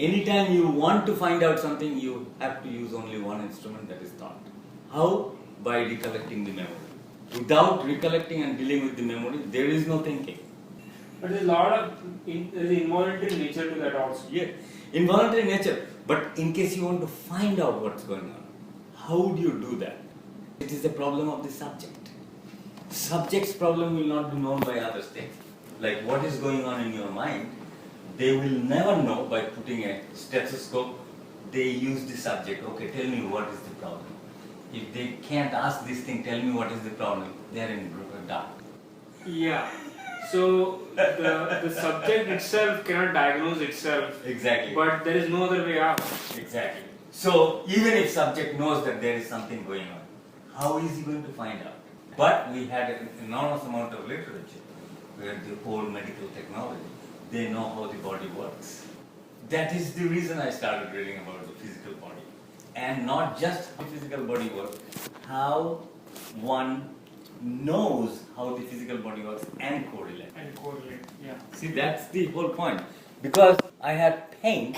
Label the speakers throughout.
Speaker 1: Anytime you want to find out something, you have to use only one instrument, that is thought. How? By recollecting the memory. Without recollecting and dealing with the memory, there is no thinking.
Speaker 2: But there's a lot of involuntary nature to that also.
Speaker 1: Yeah, involuntary nature. But in case you want to find out what's going on, how do you do that? It is the problem of the subject. Subject's problem will not be known by others. Like what is going on in your mind, they will never know by putting a stethoscope. They use the subject. Okay, tell me what is the problem. If they can't ask this thing, tell me what is the problem, they are in dark.
Speaker 2: Yeah. So the subject itself cannot diagnose itself.
Speaker 1: Exactly.
Speaker 2: But there is no other way out.
Speaker 1: Exactly. So even if subject knows that there is something going on, how is he going to find out? But we had an enormous amount of literature where the whole medical technology, they know how the body works. That is the reason I started reading about the physical body. And not just how the physical body works, how one knows how the physical body works and correlate.
Speaker 2: Yeah.
Speaker 1: See, that's the whole point. Because I had pain,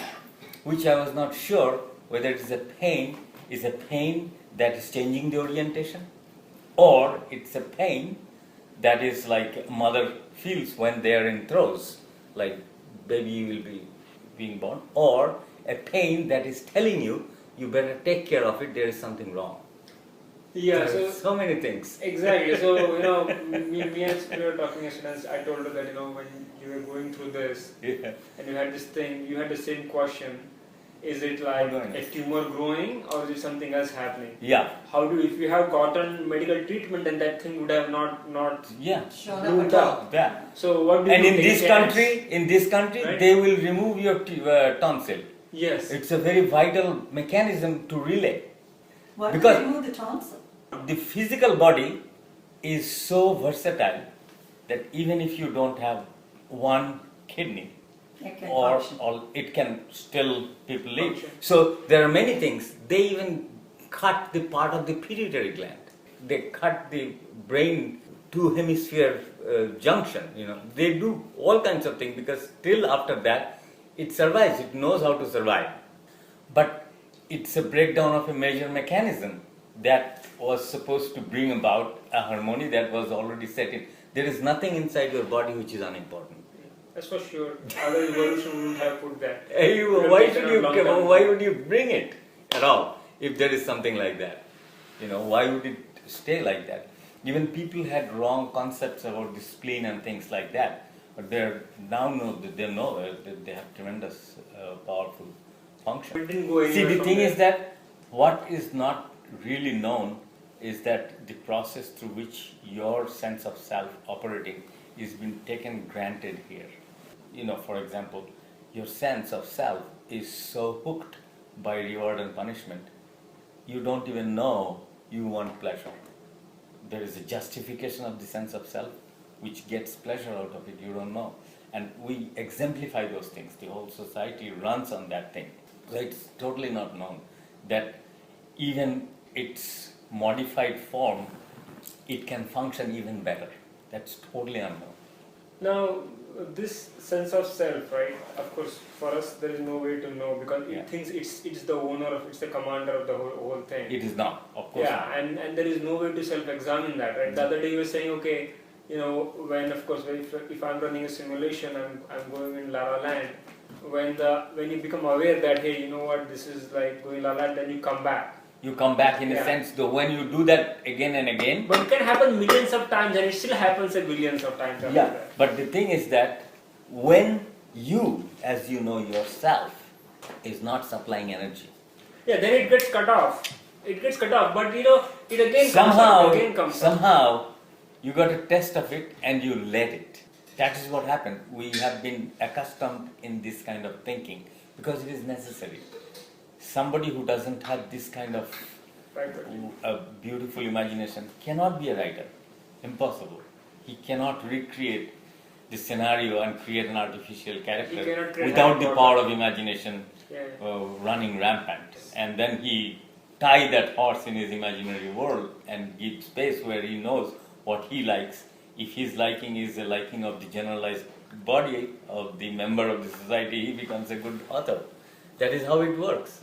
Speaker 1: which I was not sure whether it is a pain that is changing the orientation, or it's a pain that is like mother feels when they are in throes, like baby will be being born, or a pain that is telling you, you better take care of it, there is something wrong.
Speaker 2: Yeah,
Speaker 1: so many things.
Speaker 2: Exactly. So, me and we were talking as students, I told her that, when you were going through this,
Speaker 1: Yeah.
Speaker 2: and you had this thing, you had the same question, is it like a tumor growing or is it something else happening?
Speaker 1: Yeah.
Speaker 2: If you have gotten medical treatment, then that thing would have not moved up.
Speaker 1: Yeah.
Speaker 2: So what do
Speaker 1: and
Speaker 2: you
Speaker 1: in this country,
Speaker 2: right?
Speaker 1: they will remove your tonsil.
Speaker 2: Yes.
Speaker 1: It's a very vital mechanism to relay.
Speaker 3: Why
Speaker 1: Because-
Speaker 3: do they remove the tonsil?
Speaker 1: The physical body is so versatile that even if you don't have one kidney,
Speaker 3: It can
Speaker 1: or
Speaker 3: function.
Speaker 1: it can still people live.
Speaker 2: Function.
Speaker 1: So there are many things. They even cut the part of the pituitary gland. They cut the brain two hemisphere junction. They do all kinds of things because till after that it survives. It knows how to survive. But it's a breakdown of a major mechanism that was supposed to bring about a harmony that was already set in. There is nothing inside your body which is unimportant.
Speaker 2: That's for sure. Other evolution wouldn't have put that.
Speaker 1: Why would you bring it at all if there is something like that? Why would it stay like that? Even people had wrong concepts about the spleen and things like that, but they know that they have tremendous powerful function.
Speaker 2: It didn't go
Speaker 1: See,
Speaker 2: anywhere
Speaker 1: the
Speaker 2: from
Speaker 1: thing
Speaker 2: there.
Speaker 1: is that what is not really known is that the process through which your sense of self operating is being taken granted here. For example, your sense of self is so hooked by reward and punishment, you don't even know you want pleasure. There is a justification of the sense of self which gets pleasure out of it, you don't know. And we exemplify those things. The whole society runs on that thing. So it's totally not known that even its modified form, it can function even better. That's totally unknown.
Speaker 2: Now, this sense of self, right? Of course, for us there is no way to know because it thinks it's the owner it's the commander of the whole thing.
Speaker 1: It is not, of course.
Speaker 2: Yeah, and there is no way to self-examine that, right? The other day you were saying, okay, if I'm running a simulation, I'm going in La La Land. When you become aware that hey, this is like going La La Land, then you come back.
Speaker 1: You come back in a sense, though when you do that again and again.
Speaker 2: But it can happen millions of times and it still happens billions of times. After that.
Speaker 1: But the thing is that when you, as you know yourself, is not supplying energy.
Speaker 2: Yeah, then it gets cut off. But it again comes up.
Speaker 1: Somehow you got a test of it and you let it. That is what happened. We have been accustomed in this kind of thinking because it is necessary. Somebody who doesn't have this kind of a beautiful imagination cannot be a writer. Impossible. He cannot recreate the scenario and create an artificial character without the power of imagination running rampant. And then he tie that horse in his imaginary world and give space where he knows what he likes. If his liking is the liking of the generalized body of the member of the society, he becomes a good author. That is how it works.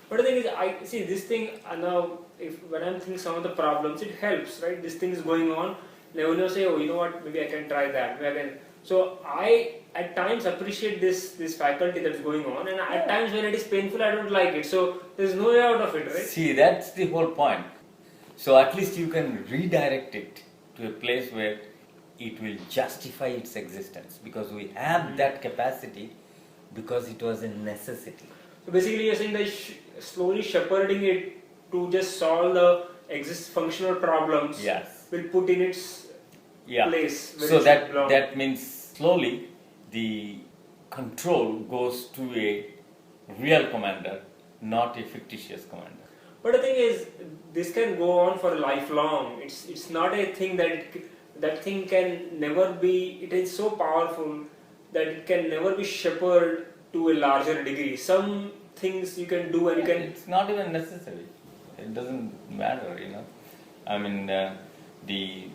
Speaker 2: But the thing is, I see this thing now. When I'm thinking some of the problems, it helps, right? This thing is going on. They will say, oh, you know what? Maybe I can try that. Maybe I can. So I at times appreciate this faculty that's going on, and at times when it is painful, I don't like it. So there's no way out of it, right?
Speaker 1: See, that's the whole point. So at least you can redirect it to a place where it will justify its existence, because we have that capacity because it was a necessity.
Speaker 2: So basically, you're saying that slowly shepherding it to just solve the functional problems
Speaker 1: Yes.
Speaker 2: will put in its place. Where
Speaker 1: So
Speaker 2: it should belong.
Speaker 1: that means slowly the control goes to a real commander, not a fictitious commander.
Speaker 2: But the thing is, this can go on for lifelong. It's not a thing that thing can never be. It is so powerful that it can never be shepherded to a larger degree. Some things you can do and you can.
Speaker 1: It's not even necessary. It doesn't matter, you know. I mean,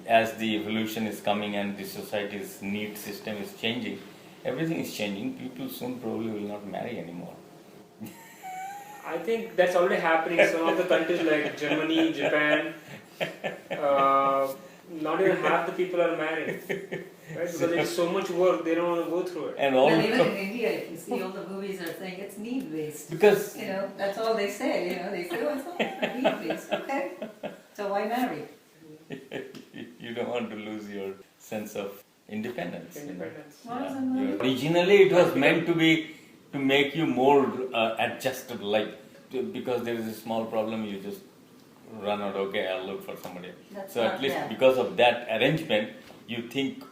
Speaker 1: as the evolution is coming and the society's need system is changing, everything is changing. People soon probably will not marry anymore.
Speaker 2: I think that's already happening. Some of the countries like Germany, Japan, not even half the people are married, right? Because it's so much work, they don't want to go through it.
Speaker 1: And all
Speaker 3: And even in India, if you see all the movies are saying it's need based.
Speaker 1: because
Speaker 3: You know, that's all they say. You know, they say, oh, it's not need based. Okay, so why marry?
Speaker 1: you don't want to lose your sense of independence.
Speaker 2: Independence.
Speaker 3: What does it mean?
Speaker 1: Originally, it was meant to make you more adjustable. Because there is a small problem, you just run out. Okay, I'll look for somebody.
Speaker 3: That's
Speaker 1: So
Speaker 3: not
Speaker 1: at least
Speaker 3: fair.
Speaker 1: because of that arrangement, you think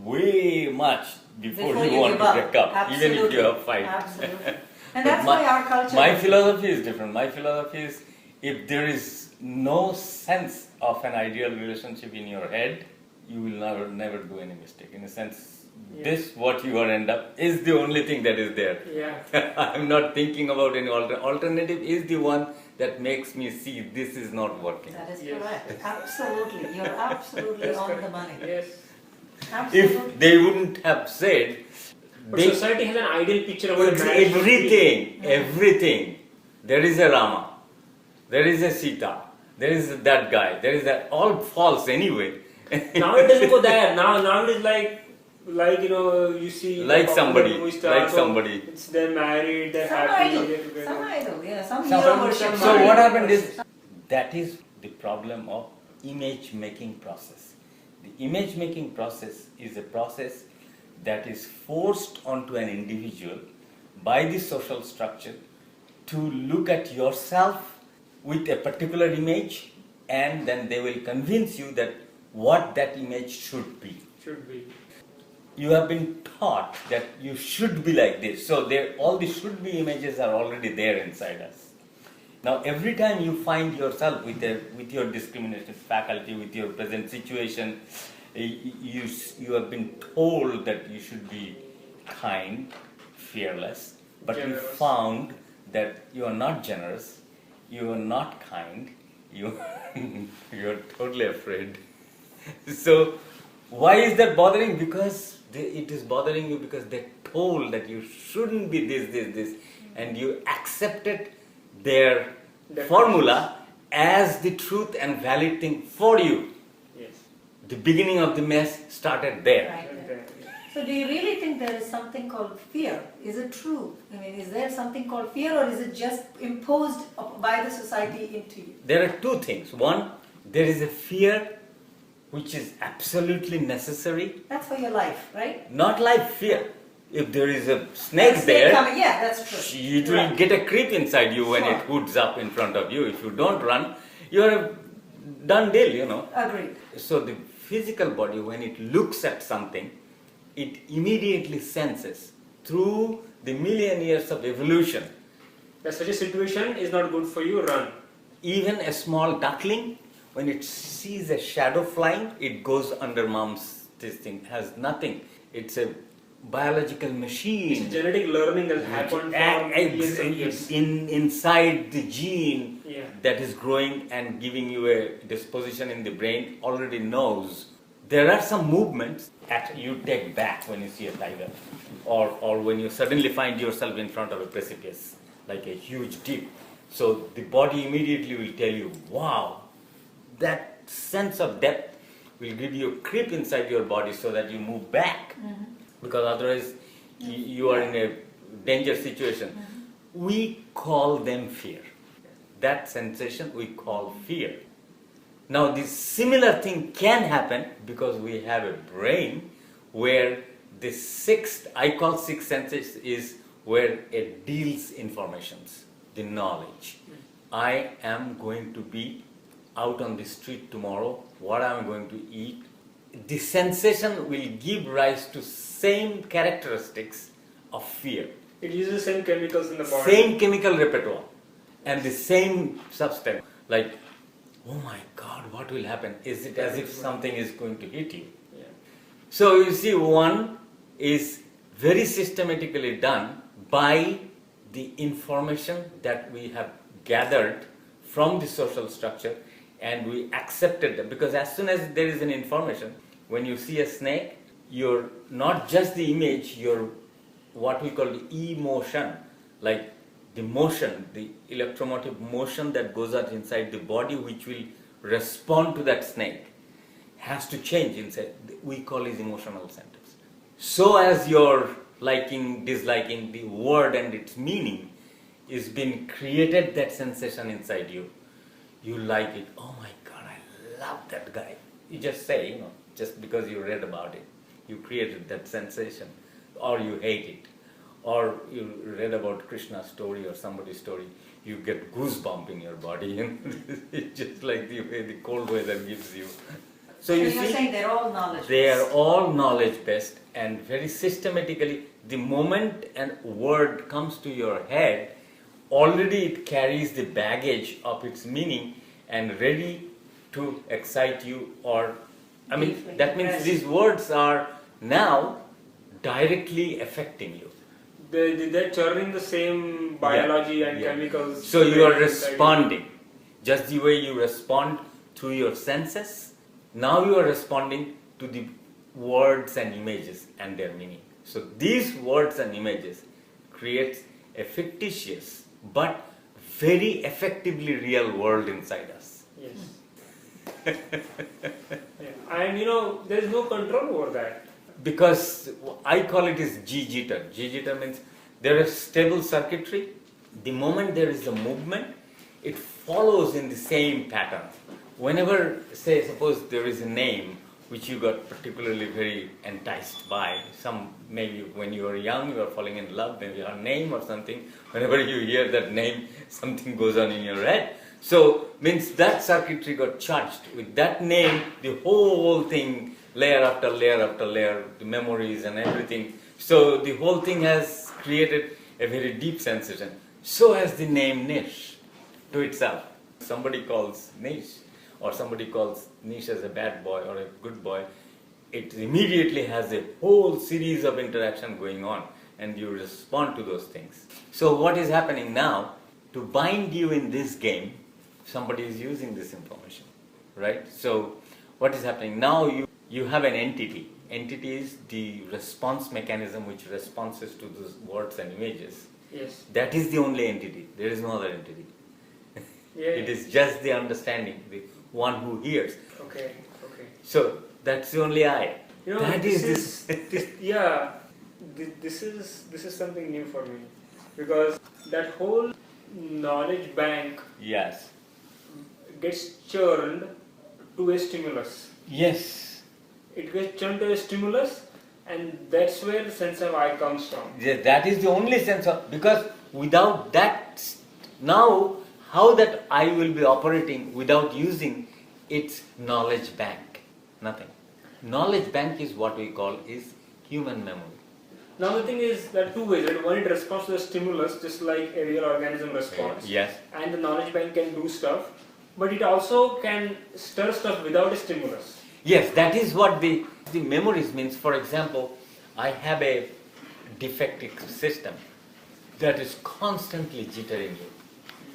Speaker 1: way much before
Speaker 3: Before
Speaker 1: you
Speaker 3: you
Speaker 1: want
Speaker 3: give
Speaker 1: to
Speaker 3: up.
Speaker 1: break up, even if you have fight.
Speaker 3: Absolutely. And
Speaker 1: But
Speaker 3: that's why our culture.
Speaker 1: My philosophy is different. My philosophy is, if there is no sense of an ideal relationship in your head, you will never do any mistake. In a sense, this what you are end up is the only thing that is there.
Speaker 2: Yeah.
Speaker 1: I'm not thinking about any alternative. Is the one that makes me see this is not working.
Speaker 3: That is
Speaker 2: Yes.
Speaker 3: correct. Absolutely. You're absolutely
Speaker 2: That's
Speaker 3: on
Speaker 2: correct.
Speaker 3: the money.
Speaker 2: Yes.
Speaker 3: Absolutely.
Speaker 1: If they wouldn't have said,
Speaker 2: But society has an ideal picture of what a
Speaker 1: it's
Speaker 2: marriage should be.
Speaker 1: everything. There is a Rama, there is a Sita, there is that guy, there is that, all false anyway.
Speaker 2: Now it doesn't go there. Now it is like you know, you see
Speaker 1: Like
Speaker 2: the
Speaker 1: somebody,
Speaker 2: movie stars,
Speaker 1: like
Speaker 2: so
Speaker 1: somebody.
Speaker 2: It's they're married, they're
Speaker 3: Some
Speaker 2: happy,
Speaker 3: idol.
Speaker 2: they're together.
Speaker 3: Some idol. Yeah. Some
Speaker 1: So-
Speaker 3: hero worship.
Speaker 1: So what happened is, that is the problem of image making process. The image making process is a process that is forced onto an individual by the social structure to look at yourself with a particular image, and then they will convince you that what that image should be.
Speaker 2: Should be.
Speaker 1: You have been taught that you should be like this. So all the should be images are already there inside us. Now every time you find yourself with your discriminated faculty, with your present situation, you have been told that you should be kind, fearless, but
Speaker 2: Generous.
Speaker 1: you found that you are not generous, you are not kind, you are totally afraid. So why is that bothering? Because it is bothering you because they told that you shouldn't be this, and you accepted their formula as the truth and valid thing for you.
Speaker 2: Yes.
Speaker 1: The beginning of the mess started there.
Speaker 3: Right.
Speaker 2: And then,
Speaker 3: So do you really think there is something called fear? Is it true? I mean, is there something called fear, or is it just imposed by the society into you?
Speaker 1: There are two things. One, there is a fear which is absolutely necessary.
Speaker 3: That's for your life, right?
Speaker 1: Not like fear. If there is a snake
Speaker 3: Snake
Speaker 1: there,
Speaker 3: coming, yeah, that's true.
Speaker 1: it will
Speaker 3: Right.
Speaker 1: get a creep inside you when
Speaker 3: Sure.
Speaker 1: it hoods up in front of you. If you don't run, you're a done deal, you know.
Speaker 3: Agreed.
Speaker 1: So the physical body, when it looks at something, it immediately senses through the million years of evolution.
Speaker 2: that such a situation is not good for you, run.
Speaker 1: Even a small duckling, when it sees a shadow flying, it goes under mom's this thing, has nothing. It's a biological machine.
Speaker 2: It's genetic learning that has happened for millions of years.
Speaker 1: Inside the gene
Speaker 2: Yeah.
Speaker 1: that is growing and giving you a disposition in the brain already knows There are some movements that you take back when you see a tiger, or when you suddenly find yourself in front of a precipice, like a huge dip. So the body immediately will tell you, wow, that sense of depth will give you a creep inside your body so that you move back, because otherwise you are in a danger situation. We call them fear. That sensation we call fear. Now this similar thing can happen because we have a brain where the sixth, I call sixth senses, is where it deals informations, the knowledge. I am going to be out on the street tomorrow, what I am going to eat. The sensation will give rise to same characteristics of fear.
Speaker 2: It uses the same chemicals in the body.
Speaker 1: Same chemical repertoire and the same substance. Like, oh my God, what will happen? Is it as if something is going to hit you?
Speaker 2: Yeah.
Speaker 1: So you see, one is very systematically done by the information that we have gathered from the social structure, and we accepted them. Because as soon as there is an information, when you see a snake, you're not just the image, you're what we call the emotion, like the motion, the electromotive motion that goes out inside the body, which will respond to that snake, has to change inside. We call it emotional centers. So as your liking, disliking, the word and its meaning is being created, that sensation inside you. You like it. Oh my God, I love that guy. You just say, just because you read about it, you created that sensation. Or you hate it. Or you read about Krishna's story or somebody's story, you get goosebump in your body. It's just like the way the cold weather gives you. So
Speaker 3: you're
Speaker 1: see,
Speaker 3: saying they're all knowledge.
Speaker 1: they are all knowledge based, and very systematically, the moment a word comes to your head, already it carries the baggage of its meaning and ready to excite you, or that means these words are now directly affecting you.
Speaker 2: They're churning the same biology and chemicals.
Speaker 1: So you are responding. Just the way you respond through your senses, now you are responding to the words and images and their meaning. So these words and images creates a fictitious but very effectively real world inside us.
Speaker 2: Yes. And there is no control over that.
Speaker 1: Because I call it is G-jitter. G-jitter means there is stable circuitry. The moment there is a movement, it follows in the same pattern. Whenever, suppose there is a name which you got particularly very enticed by, maybe when you were young, you are falling in love, maybe a name or something. Whenever you hear that name, something goes on in your head. So, means that circuitry got charged. With that name, the whole thing, layer after layer after layer, the memories and everything. So the whole thing has created a very deep sensation. So has the name Nish to itself. Somebody calls Nish, or somebody calls Nish as a bad boy or a good boy, it immediately has a whole series of interaction going on, and you respond to those things. So what is happening now, to bind you in this game, somebody is using this information, right? So what is happening now, you have an entity. Entity is the response mechanism which responds to those words and images.
Speaker 2: Yes.
Speaker 1: That is the only entity. There is no other entity.
Speaker 2: Yeah.
Speaker 1: It is just the understanding, the one who hears.
Speaker 2: Okay.
Speaker 1: So that's the only I.
Speaker 2: This is something new for me, because that whole knowledge bank
Speaker 1: Yes.
Speaker 2: gets churned to a stimulus.
Speaker 1: Yes.
Speaker 2: It gets churned to a stimulus, and that's where the sense of I comes from.
Speaker 1: Yeah, that is the only sense of, because without that, now how that I will be operating without using its knowledge bank? Nothing. Knowledge bank is what we call is human memory.
Speaker 2: Now the thing is, there are two ways, right? One, it responds to the stimulus just like a real organism responds.
Speaker 1: Yes.
Speaker 2: And the knowledge bank can do stuff, but it also can stir stuff without a stimulus.
Speaker 1: Yes, that is what the memories means. For example, I have a defective system that is constantly jittering you.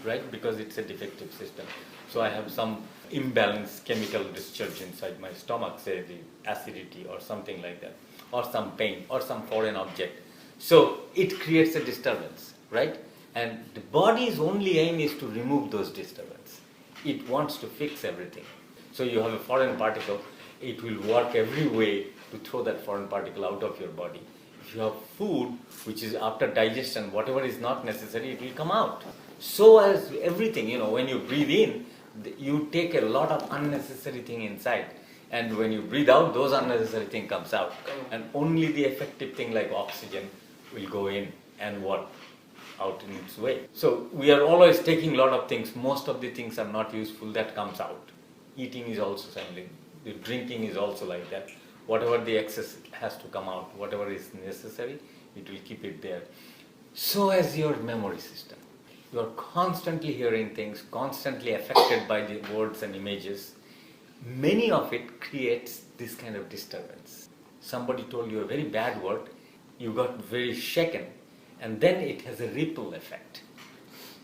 Speaker 1: right? Because it's a defective system. So I have some imbalanced chemical discharge inside my stomach, say the acidity or something like that, or some pain or some foreign object. So it creates a disturbance, right? And the body's only aim is to remove those disturbances. It wants to fix everything. So you have a foreign particle, it will work every way to throw that foreign particle out of your body. If you have food, which is after digestion, whatever is not necessary, it will come out. So as everything, when you breathe in, you take a lot of unnecessary thing inside. And when you breathe out, those unnecessary thing comes out. And only the effective thing like oxygen will go in and work out in its way. So we are always taking a lot of things. Most of the things are not useful, that comes out. Eating is also similar. The drinking is also like that. Whatever the excess has to come out, whatever is necessary, it will keep it there. So as your memory system. You are constantly hearing things, constantly affected by the words and images. Many of it creates this kind of disturbance. Somebody told you a very bad word, you got very shaken, and then it has a ripple effect.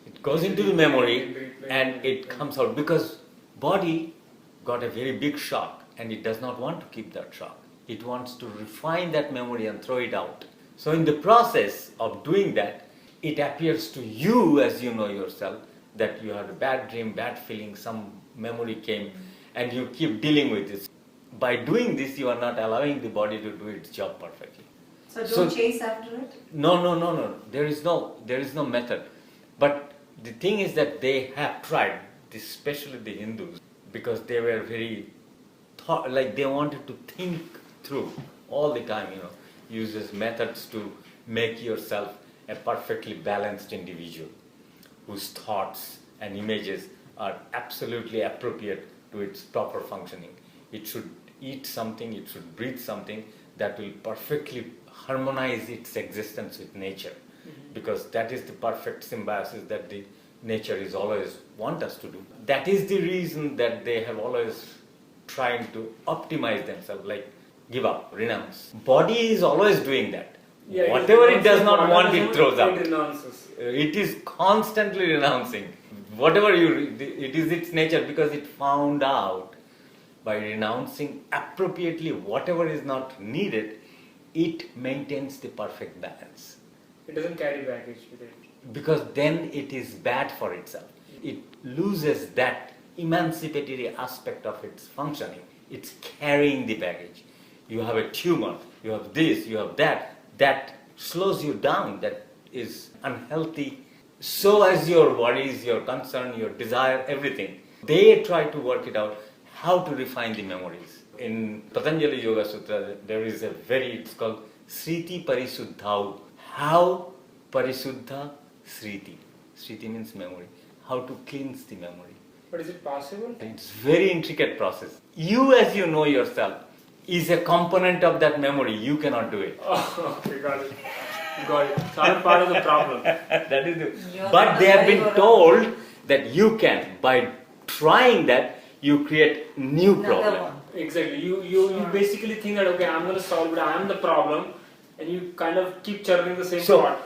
Speaker 1: It goes into the memory and it comes out because body got a very big shock and it does not want to keep that shock. It wants to refine that memory and throw it out. So in the process of doing that, it appears to you, as you know yourself, that you had a bad dream, bad feeling, some memory came, and you keep dealing with this. By doing this, you are not allowing the body to do its job perfectly.
Speaker 3: So don't chase after it?
Speaker 1: No. There is no method. But the thing is that they have tried, especially the Hindus, because they were very they wanted to think through all the time, uses methods to make yourself a perfectly balanced individual whose thoughts and images are absolutely appropriate to its proper functioning. It should eat something, it should breathe something that will perfectly harmonize its existence with nature, because that is the perfect symbiosis that the nature is always want us to do. That is the reason that they have always trying to optimize themselves, like give up, renounce. Body is always doing that.
Speaker 2: Yeah,
Speaker 1: whatever it does not want, it throws out.
Speaker 2: It renounces.
Speaker 1: It is constantly renouncing. Whatever it is its nature, because it found out by renouncing appropriately whatever is not needed, it maintains the perfect balance.
Speaker 2: It doesn't carry baggage with it.
Speaker 1: Because then it is bad for itself. It loses that emancipatory aspect of its functioning. It's carrying the baggage. You have a tumor, you have this, you have that. That slows you down, that is unhealthy. So as your worries, your concern, your desire, everything, they try to work it out, how to refine the memories. In Patanjali Yoga Sutra, there is it's called Sriti Parisuddhau. How Parisuddha Sriti. Sriti means memory. How to cleanse the memory.
Speaker 2: But is it possible?
Speaker 1: It's very intricate process. You, as you know yourself, is a component of that memory. You cannot do it.
Speaker 2: Oh, okay, got it. So I'm part of the problem.
Speaker 1: That is but they have been told that you can. By trying that, you create new problem.
Speaker 2: Exactly. You basically think that, okay, I'm going to solve it, I am the problem, and you kind of keep churning the same thought.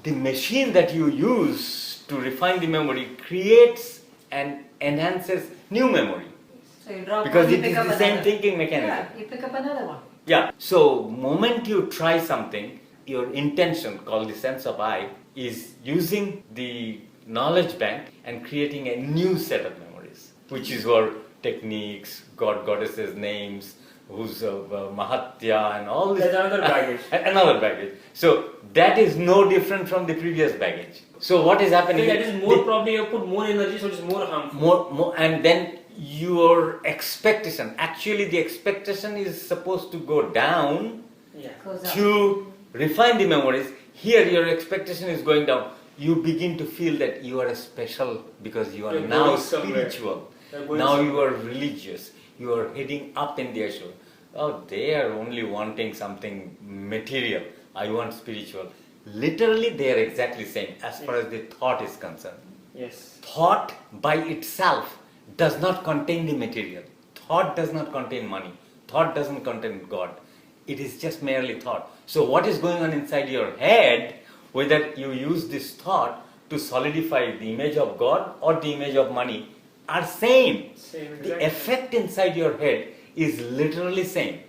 Speaker 1: The machine that you use to refine the memory creates and enhances new memory.
Speaker 3: So you drop
Speaker 1: because
Speaker 3: one,
Speaker 1: it is the same thinking mechanism.
Speaker 3: Yeah, you pick up another one.
Speaker 1: Yeah. So moment you try something, your intention, called the sense of I, is using the knowledge bank and creating a new set of memories, which is your techniques, god, goddesses, names, who's Mahatya and all this.
Speaker 2: That's another baggage.
Speaker 1: Another baggage. So that is no different from the previous baggage. So what is happening?
Speaker 2: That is more probably you put more energy, so it's more harmful.
Speaker 1: More, and then your expectation. Actually, the expectation is supposed to go down to refine the memories. Here, your expectation is going down. You begin to feel that you are special because you are now spiritual. Now you are religious. You are heading up in the echelon. Oh, they are only wanting something material. I want spiritual. Literally, they are exactly same as far as the thought is concerned.
Speaker 2: Yes.
Speaker 1: Thought by itself does not contain the material. Thought does not contain money. Thought doesn't contain God. It is just merely thought. So what is going on inside your head, whether you use this thought to to solidify the image of God or the image of money are same.
Speaker 2: Same,
Speaker 1: The
Speaker 2: exactly.
Speaker 1: effect inside your head is literally same.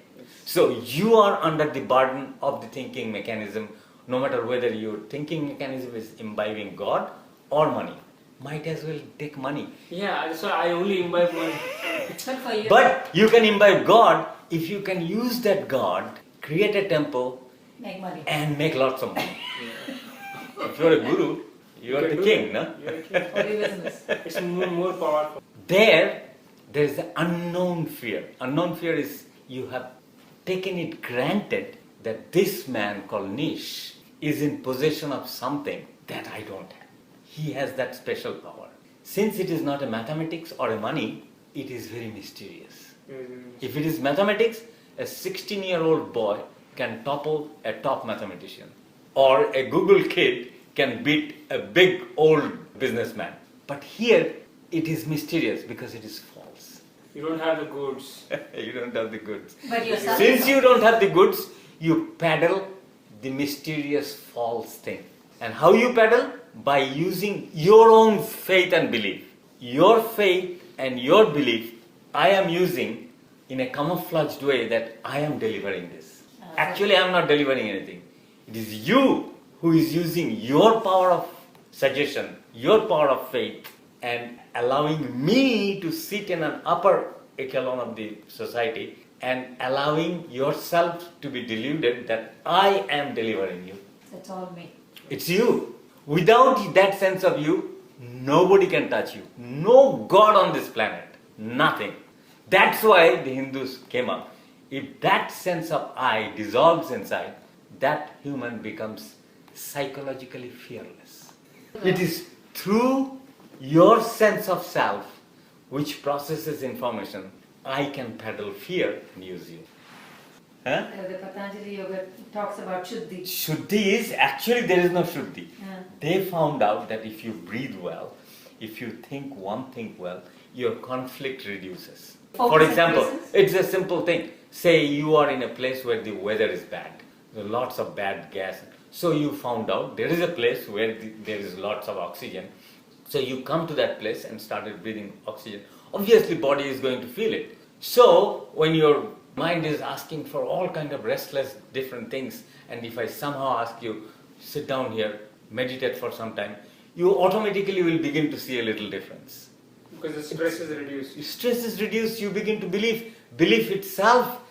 Speaker 1: So you are under the burden of the thinking mechanism, no matter whether your thinking mechanism is imbibing God or money. Might as well take money.
Speaker 2: Yeah, so I only imbibe money.
Speaker 3: But for you,
Speaker 1: But you can imbibe God if you can use that God, create a temple,
Speaker 3: make money.
Speaker 1: and make lots of money. If you're a guru, you are
Speaker 2: can
Speaker 1: the
Speaker 2: do
Speaker 1: king,
Speaker 2: that.
Speaker 1: no?
Speaker 2: You're a king.
Speaker 3: Only business.
Speaker 2: It's more powerful.
Speaker 1: There is the unknown fear. Unknown fear is you have taken it granted that this man called Nish is in possession of something that I don't have. He has that special power. Since it is not a mathematics or a money, it is very mysterious. If it is mathematics, a 16-year-old boy can topple a top mathematician. Or a Google kid can beat a big old businessman. But here, it is mysterious because it is false.
Speaker 2: You don't have the goods.
Speaker 1: You don't have the goods.
Speaker 3: But you're
Speaker 1: Since you don't have the goods, you peddle the mysterious false thing. And how you peddle? By using your own faith and belief. Your faith and your belief, I am using in a camouflaged way that I am delivering this. Actually, I am not delivering anything. It is you who is using your power of suggestion, your power of faith, and allowing me to sit in an upper echelon of the society and allowing yourself to be deluded that I am delivering you.
Speaker 3: That's all me.
Speaker 1: It's you. Without that sense of you, nobody can touch you. No God on this planet. Nothing. That's why the Hindus came up. If that sense of I dissolves inside, that human becomes psychologically fearless. It is through your sense of self, which processes information, I can peddle fear and use you. Huh?
Speaker 3: The Patanjali Yoga talks about Shuddhi.
Speaker 1: Shuddhi is, actually there is no Shuddhi.
Speaker 3: Yeah.
Speaker 1: They found out that if you breathe well, if you think one thing well, your conflict reduces. For
Speaker 3: Focus
Speaker 1: example,
Speaker 3: increases?
Speaker 1: it's a simple thing. Say you are in a place where the weather is bad. There are lots of bad gas. So you found out there is a place where there is lots of oxygen. So you come to that place and started breathing oxygen. Obviously body is going to feel it. So when your mind is asking for all kind of restless different things, and if I somehow ask you, sit down here, meditate for some time, you automatically will begin to see a little difference.
Speaker 2: Because the stress is reduced.
Speaker 1: Stress is reduced, you begin to believe. Belief itself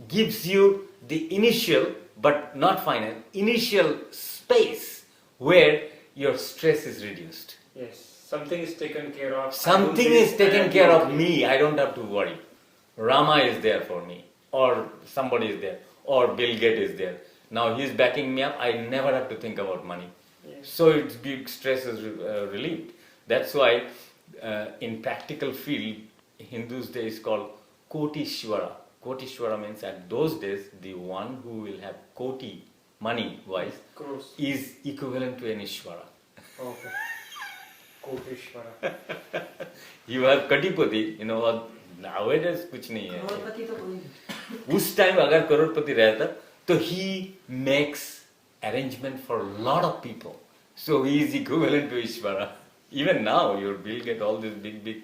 Speaker 1: gives you the initial, but not final, initial space where your stress is reduced.
Speaker 2: Yes. Something is taken care of.
Speaker 1: Something is taken care of me, I don't have to worry. Rama is there for me, or somebody is there, or Bill Gates is there. Now he's backing me up, I never have to think about money.
Speaker 2: Yes.
Speaker 1: So its big stress is relieved. That's why in practical field, Hindus day is called Kotishwara. Kotishwara means at those days, the one who will have koti, money wise,
Speaker 2: Crores.
Speaker 1: is equivalent to an Ishwara.
Speaker 2: Okay. Koteshwara.
Speaker 1: You have Katipati, you know what, nowadays कुछ नहीं है.
Speaker 3: करोड़पति तो कोई नहीं.
Speaker 1: उस time अगर करोड़पति रहता तो he makes arrangement for a lot of people. So he is equivalent to Ishvara. Even now, your Bill Gates, all these big,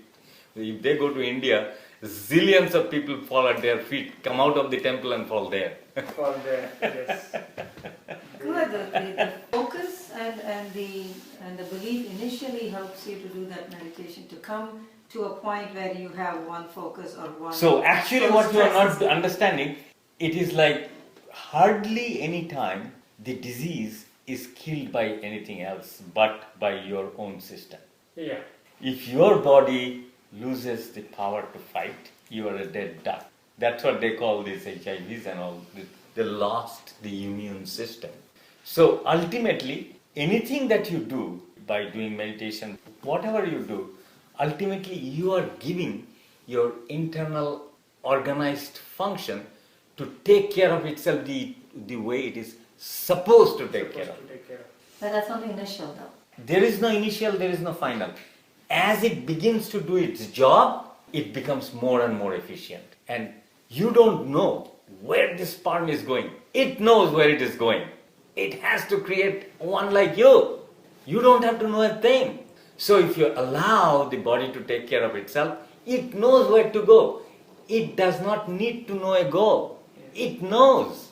Speaker 1: if they go to India, zillions of people fall at their feet, come out of the temple and fall there.
Speaker 2: For the, yes.
Speaker 3: Good. The focus and the belief initially helps you to do that meditation, to come to a point where you have one focus or one.
Speaker 1: So actually what you are not
Speaker 3: stress is-
Speaker 1: understanding, it is like hardly any time the disease is killed by anything else but by your own system.
Speaker 2: Yeah.
Speaker 1: If your body loses the power to fight, you are a dead duck. That's what they call these HIVs and all. They lost the immune system. So ultimately, anything that you do by doing meditation, whatever you do, ultimately you are giving your internal organized function to take care of itself the way it is supposed to take care of.
Speaker 2: Supposed to take care of.
Speaker 3: But that's only initial though.
Speaker 1: There is no initial, there is no final. As it begins to do its job, it becomes more and more efficient. And you don't know where this sperm is going. It knows where it is going. It has to create one like you. You don't have to know a thing. So if you allow the body to take care of itself, it knows where to go. It does not need to know a goal. It knows.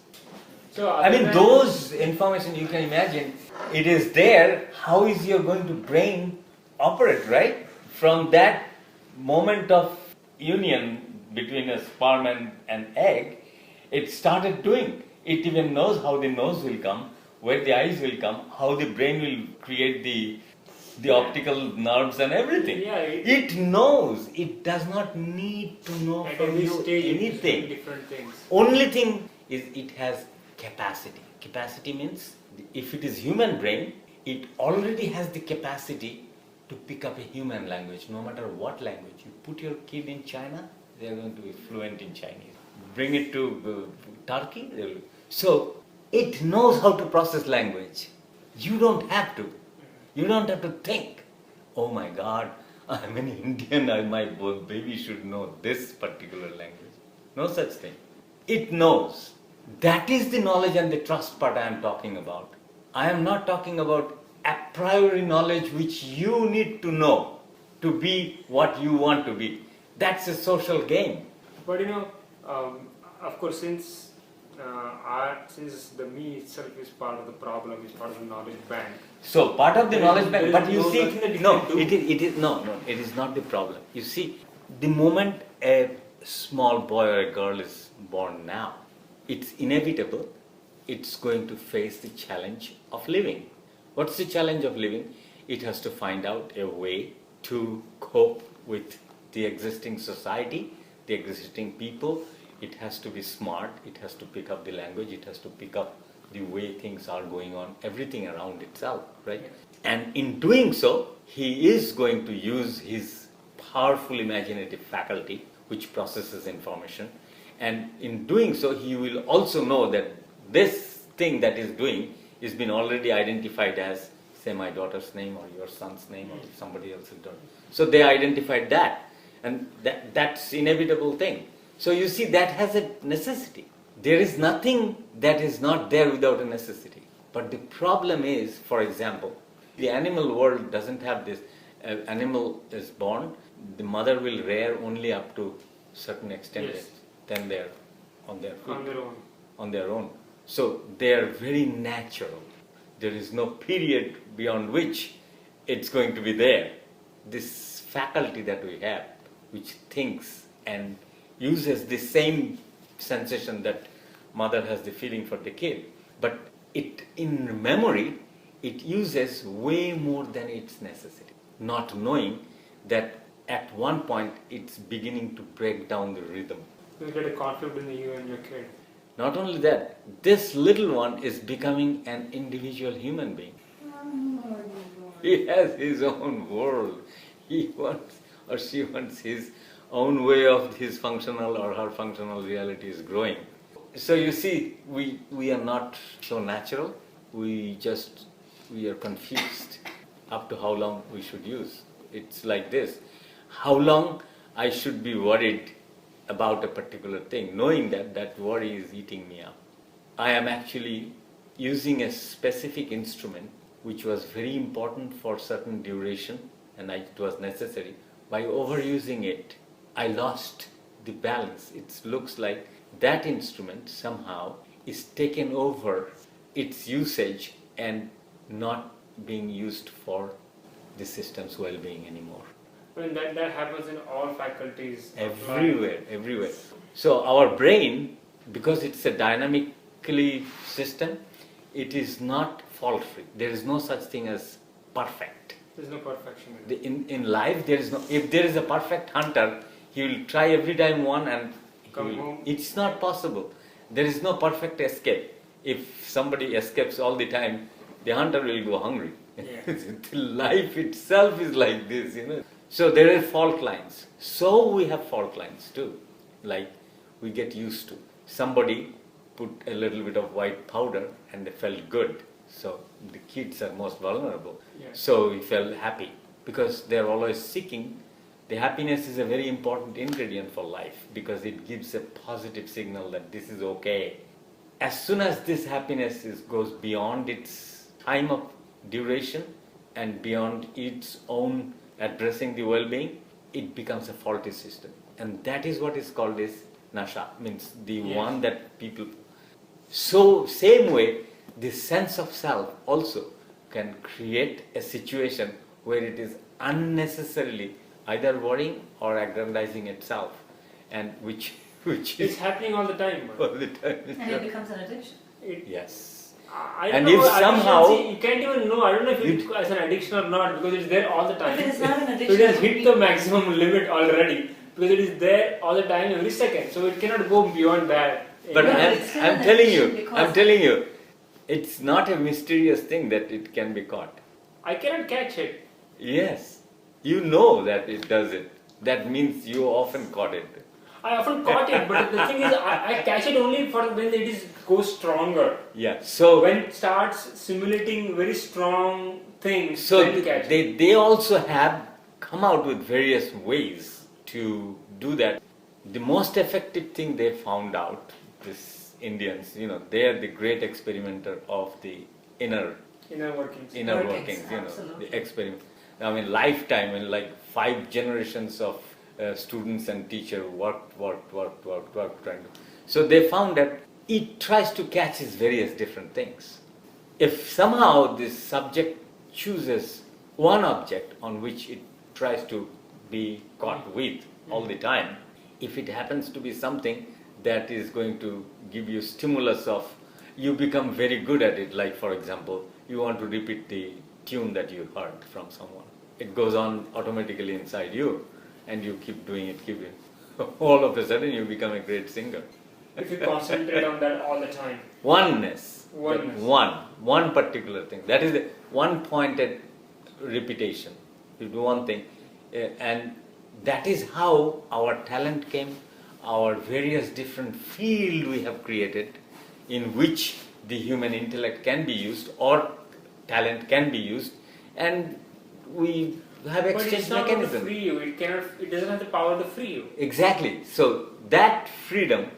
Speaker 2: So
Speaker 1: I mean, those information you can imagine, it is there. How is your going to brain operate, right? From that moment of union between a sperm and an egg, it started doing. It even knows how the nose will come, where the eyes will come, how the brain will create the optical nerves and everything.
Speaker 2: Yeah,
Speaker 1: it knows. It does not need to know
Speaker 2: at
Speaker 1: from
Speaker 2: every
Speaker 1: you
Speaker 2: stage it is doing
Speaker 1: anything.
Speaker 2: different things.
Speaker 1: Only thing is it has capacity. Capacity means if it is human brain, it already has the capacity to pick up a human language, no matter what language. You put your kid in China, they are going to be fluent in Chinese. Bring it to Turkey, they will. So it knows how to process language. You don't have to. You don't have to think, oh my God, I'm an Indian, my baby should know this particular language. No such thing. It knows. That is the knowledge and the trust part I am talking about. I am not talking about a priori knowledge which you need to know to be what you want to be. That's a social game.
Speaker 2: But of course, since since the me itself is part of the problem, is part of the knowledge bank.
Speaker 1: So part of the knowledge bank, but you see,
Speaker 2: nothing that you
Speaker 1: no,
Speaker 2: can do.
Speaker 1: it is not the problem. You see, the moment a small boy or a girl is born now, it's inevitable. It's going to face the challenge of living. What's the challenge of living? It has to find out a way to cope with the existing society, the existing people. It has to be smart, it has to pick up the language, it has to pick up the way things are going on, everything around itself, right? And in doing so, he is going to use his powerful imaginative faculty, which processes information. And in doing so, he will also know that this thing that is doing is been already identified as, say, my daughter's name or your son's name or somebody else's daughter. So they identified that, and that's inevitable thing. So you see, that has a necessity. There is nothing that is not there without a necessity. But the problem is, for example, the animal world doesn't have this. An animal is born, the mother will rear only up to certain extent,
Speaker 2: Yes.
Speaker 1: then they're on their feet.
Speaker 2: On their own.
Speaker 1: On their own. So they are very natural. There is no period beyond which it's going to be there. This faculty that we have, which thinks and uses the same sensation that mother has the feeling for the kid, but it in memory it uses way more than its necessity, not knowing that at one point it's beginning to break down the rhythm.
Speaker 2: You get a conflict in you and your kid.
Speaker 1: Not only that, this little one is becoming an individual human being. He has his own world. He wants or she wants his own way of his functional or her functional reality is growing. So you see, we are not so natural. We are confused up to how long we should use. It's like this. How long I should be worried about a particular thing, knowing that that worry is eating me up. I am actually using a specific instrument which was very important for certain duration and it was necessary. By overusing it, I lost the balance. It looks like that instrument somehow is taken over its usage and not being used for the system's well-being anymore.
Speaker 2: I mean, that happens in all faculties. of
Speaker 1: Everywhere, everywhere. So our brain, because it's a dynamically system, it is not fault-free. There is no such thing as perfect.
Speaker 2: There's no perfection in it.
Speaker 1: In life, there is no. If there is a perfect hunter, he will try every time one and
Speaker 2: Come home.
Speaker 1: It's not possible. There is no perfect escape. If somebody escapes all the time, the hunter will go hungry.
Speaker 2: Yeah.
Speaker 1: Life itself is like this, you know. So there are fault lines. So we have fault lines too. Like we get used to. Somebody put a little bit of white powder and they felt good. So the kids are most vulnerable.
Speaker 2: Yeah.
Speaker 1: So we felt happy because they are always seeking. The happiness is a very important ingredient for life because it gives a positive signal that this is okay. As soon as this happiness goes beyond its time of duration and beyond its own addressing the well-being, it becomes a faulty system. And that is what is called as nasha, means the
Speaker 2: Yes.
Speaker 1: one that people... So same way, the sense of self also can create a situation where it is unnecessarily either worrying or aggrandizing itself, and which
Speaker 2: It's
Speaker 1: is
Speaker 2: happening all the time.
Speaker 1: all the time.
Speaker 3: And it becomes an addiction.
Speaker 1: Yes.
Speaker 2: I don't
Speaker 1: And
Speaker 2: know,
Speaker 1: if
Speaker 2: addiction,
Speaker 1: somehow-
Speaker 2: see, you can't even know. I don't know if it's as an addiction or not, because it's there all the time.
Speaker 3: If it is not an
Speaker 2: So
Speaker 3: addiction,
Speaker 2: it has
Speaker 3: it would
Speaker 2: hit
Speaker 3: be-
Speaker 2: the maximum limit already, because it is there all the time, every second. So it cannot go beyond that.
Speaker 1: But
Speaker 3: No,
Speaker 1: I'm,
Speaker 3: it's still
Speaker 1: I'm
Speaker 3: an
Speaker 1: telling you,
Speaker 3: addiction
Speaker 1: I'm
Speaker 3: because-
Speaker 1: telling you, it's not a mysterious thing that it can be caught.
Speaker 2: I cannot catch it.
Speaker 1: Yes, you know that it does it. That means you often caught it.
Speaker 2: I often caught it, but the thing is, I catch it only for when it is goes stronger.
Speaker 1: Yeah. So
Speaker 2: When it starts simulating very strong things,
Speaker 1: so
Speaker 2: then you catch it.
Speaker 1: they also have come out with various ways to do that. The most effective thing they found out, this Indians, they are the great experimenter of the inner
Speaker 2: Inner workings.
Speaker 1: workings,
Speaker 3: Absolutely.
Speaker 1: the experiment. I mean, lifetime and like 5 generations of students and teacher worked, trying to. So they found that it tries to catch its various different things. If somehow this subject chooses one object on which it tries to be caught with all the time, if it happens to be something that is going to give you stimulus of, you become very good at it, like for example, you want to repeat the tune that you heard from someone. It goes on automatically inside you, and you keep doing it. All of a sudden you become a great singer.
Speaker 2: If you concentrate on that all the time.
Speaker 1: Oneness.
Speaker 2: Oneness.
Speaker 1: One particular thing. That is the one pointed repetition. You do one thing, and that is how our talent came, our various different field we have created in which the human intellect can be used or talent can be used, and we have
Speaker 2: But it's
Speaker 1: exchange
Speaker 2: not going to
Speaker 1: mechanism.
Speaker 2: free you. It doesn't have the power to free you.
Speaker 1: Exactly. So that freedom,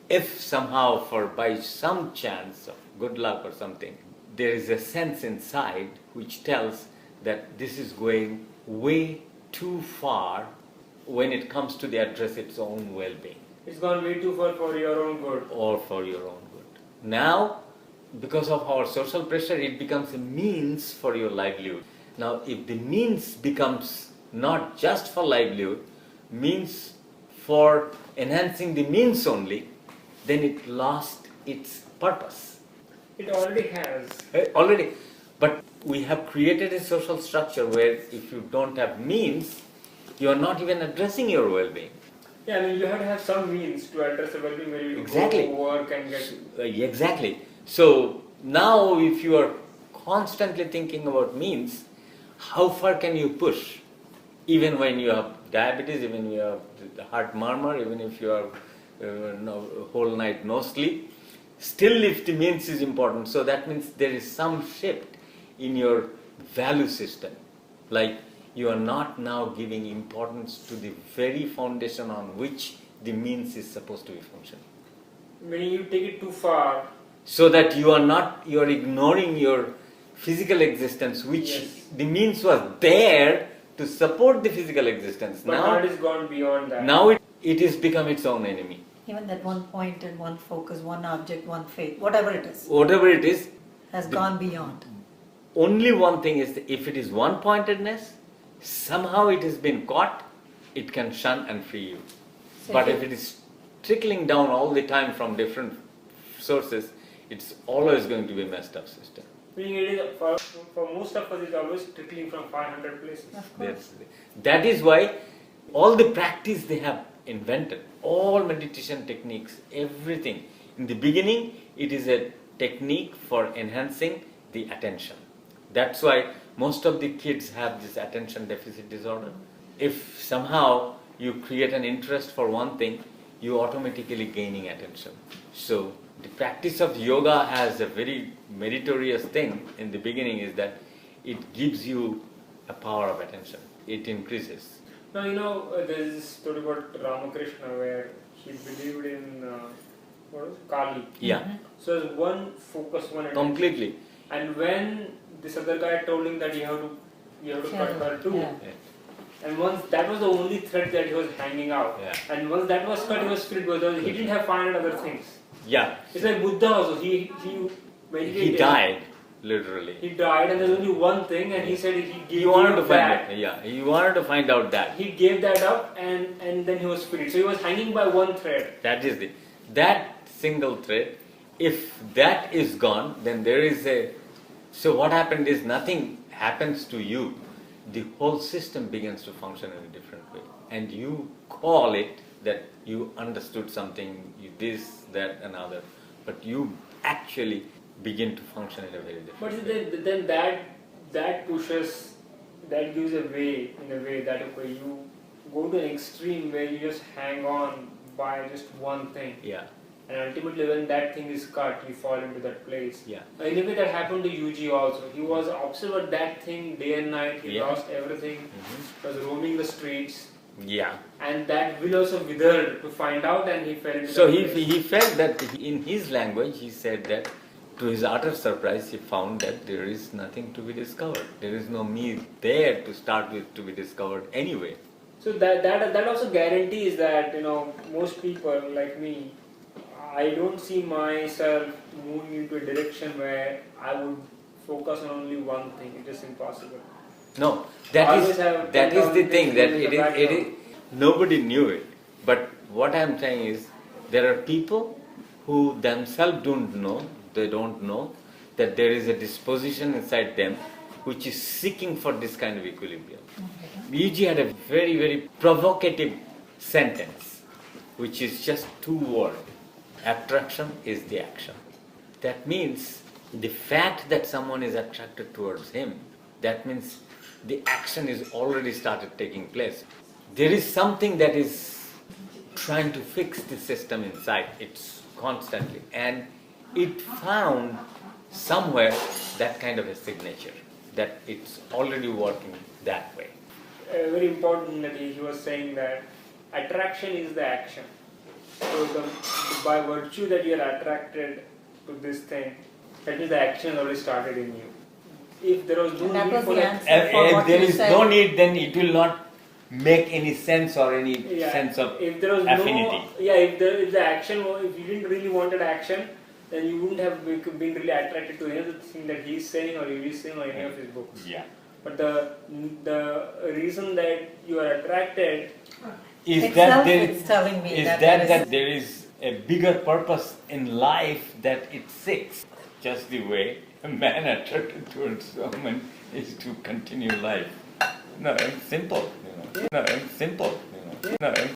Speaker 1: if somehow by some chance of good luck or something, there is a sense inside which tells that this is going way too far when it comes to the address its own well-being
Speaker 2: It's gone way too far for your own good.
Speaker 1: or for your own good. Now, because of our social pressure, it becomes a means for your livelihood. Now, if the means becomes not just for livelihood, means for enhancing the means only, then it lost its purpose.
Speaker 2: It already has.
Speaker 1: Already. But we have created a social structure where if you don't have means, you are not even addressing your well-being.
Speaker 2: Yeah, I mean, you have to have some means to address the well-being where you
Speaker 1: Exactly.
Speaker 2: go to work and get.
Speaker 1: Exactly. So now if you are constantly thinking about means, how far can you push? Even when you have diabetes, even you have the heart murmur, even if you have whole night no sleep, still if the means is important, so that means there is some shift in your value system. Like you are not now giving importance to the very foundation on which the means is supposed to be functioning.
Speaker 2: When you take it too far,
Speaker 1: So that you are ignoring your physical existence, which
Speaker 2: Yes.
Speaker 1: the means was there to support the physical existence.
Speaker 2: but now it has gone beyond that.
Speaker 1: Now it has become its own enemy.
Speaker 3: Even that one point and one focus, one object, one faith, whatever it is,
Speaker 1: Whatever it is,
Speaker 3: has gone beyond.
Speaker 1: only one thing is that if it is one pointedness, somehow it has been caught, it can shun and free you.
Speaker 3: So
Speaker 1: But
Speaker 3: if
Speaker 1: if it is trickling down all the time from different sources, it's always going to be a messed up system.
Speaker 2: Meaning it is for most of us, it's always trickling from 500 places.
Speaker 3: Of course.
Speaker 1: That is why all the practice they have invented, all meditation techniques, everything. In the beginning, it is a technique for enhancing the attention. That's why most of the kids have this attention deficit disorder. If somehow you create an interest for one thing, you automatically gaining attention. So the practice of yoga has a very meritorious thing in the beginning is that it gives you a power of attention. It increases.
Speaker 2: Now, there's this story about Ramakrishna where he believed in, what was it? Kali.
Speaker 1: Yeah,
Speaker 2: So there's one focus, one attention.
Speaker 1: completely.
Speaker 2: And when this other guy told him that you have to you have to cut her too.
Speaker 3: Yeah.
Speaker 2: And once that was the only thread that he was hanging out.
Speaker 1: Yeah.
Speaker 2: And once that was cut, he was freed because he didn't have 500 other things.
Speaker 1: Yeah.
Speaker 2: It's like Buddha also. He meditated.
Speaker 1: He died, literally.
Speaker 2: He died, and there's only one thing, and he said he gave
Speaker 1: He wanted to
Speaker 2: up
Speaker 1: find
Speaker 2: that.
Speaker 1: it. Yeah, he wanted to find out that.
Speaker 2: He gave that up, and then he was freed. So he was hanging by one thread.
Speaker 1: That single thread. If that is gone, then there is a. So what happened is nothing happens to you. The whole system begins to function in a different way, and you call it that you understood something, you this, that, another, but you actually begin to function in a very different way.
Speaker 2: But then that pushes, that gives a way, in a way that okay, you go to an extreme where you just hang on by just one thing.
Speaker 1: Yeah,
Speaker 2: And ultimately when that thing is cut, you fall into that place.
Speaker 1: yeah.
Speaker 2: In a way that happened to Yuji also. He was obsessed with that thing day and night, he
Speaker 1: Yeah.
Speaker 2: lost everything, was roaming the streets,
Speaker 1: Yeah.
Speaker 2: and that will also withered to find out, and he fell into
Speaker 1: So
Speaker 2: that place.
Speaker 1: he felt that in his language, he said that to his utter surprise, he found that there is nothing to be discovered. There is no me there to start with to be discovered anyway.
Speaker 2: So that also guarantees that, most people like me, I don't see myself moving into a direction where I would focus on only one thing. It is impossible.
Speaker 1: No, that
Speaker 2: Always
Speaker 1: is
Speaker 2: have
Speaker 1: that is the
Speaker 2: 10,000
Speaker 1: thing
Speaker 2: things
Speaker 1: that
Speaker 2: in the
Speaker 1: it is.
Speaker 2: background.
Speaker 1: Nobody knew it, but what I am saying is there are people who themselves don't know. They don't know that there is a disposition inside them which is seeking for this kind of equilibrium. Yuji had a very, very provocative sentence, which is just two words. Attraction is the action. That means the fact that someone is attracted towards him, that means the action is already started taking place. There is something that is trying to fix the system inside. It's constantly. And it found somewhere that kind of a signature, that it's already working that way.
Speaker 2: Very importantly, he was saying that attraction is the action. So by virtue that you are attracted to this thing, that means the action has already started in you. If there was no
Speaker 3: That
Speaker 2: need
Speaker 3: was
Speaker 2: for
Speaker 3: the
Speaker 2: that,
Speaker 3: answer for
Speaker 1: If
Speaker 3: what
Speaker 1: there
Speaker 3: you
Speaker 1: is
Speaker 3: said.
Speaker 1: no need, then it will not make any sense or any
Speaker 2: yeah,
Speaker 1: sense of
Speaker 2: if there was
Speaker 1: affinity.
Speaker 2: if the action, if you didn't really wanted action, then you wouldn't have been really attracted to any of the thing that he's saying or he's saying or any of his books.
Speaker 1: Yeah.
Speaker 2: But the reason that you are attracted
Speaker 1: Is
Speaker 3: Itself,
Speaker 1: that there
Speaker 3: it's telling me
Speaker 1: is
Speaker 3: that
Speaker 1: that,
Speaker 3: there is-
Speaker 1: that there is a bigger purpose in life that it seeks. Just the way a man attracted towards a woman is to continue life. No, it's simple. No, it's simple. No, it's